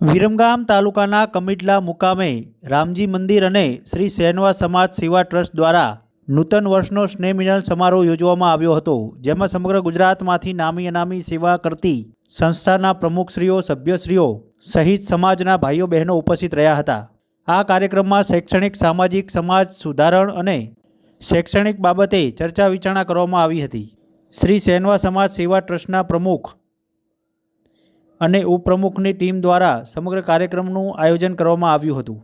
વિરમગામ તાલુકાના કમિટલા મુકામે રામજી મંદિર અને શ્રી સેનવા સમાજ સેવા ટ્રસ્ટ દ્વારા નૂતન વર્ષનો સ્નેહ મિલન સમારોહ યોજવામાં આવ્યો હતો, જેમાં સમગ્ર ગુજરાતમાંથી નામી અનામી સેવા કરતી સંસ્થાના પ્રમુખશ્રીઓ, સભ્યશ્રીઓ સહિત સમાજના ભાઈઓ બહેનો ઉપસ્થિત રહ્યા હતા. આ કાર્યક્રમમાં શૈક્ષણિક, સામાજિક, સમાજ સુધારણ અને શૈક્ષણિક બાબતે ચર્ચા વિચારણા કરવામાં આવી હતી. શ્રી સેનવા સમાજ સેવા ટ્રસ્ટના પ્રમુખ અને ઉપપ્રમુખની ટીમ દ્વારા સમગ્ર કાર્યક્રમનું આયોજન કરવામાં આવ્યું હતું.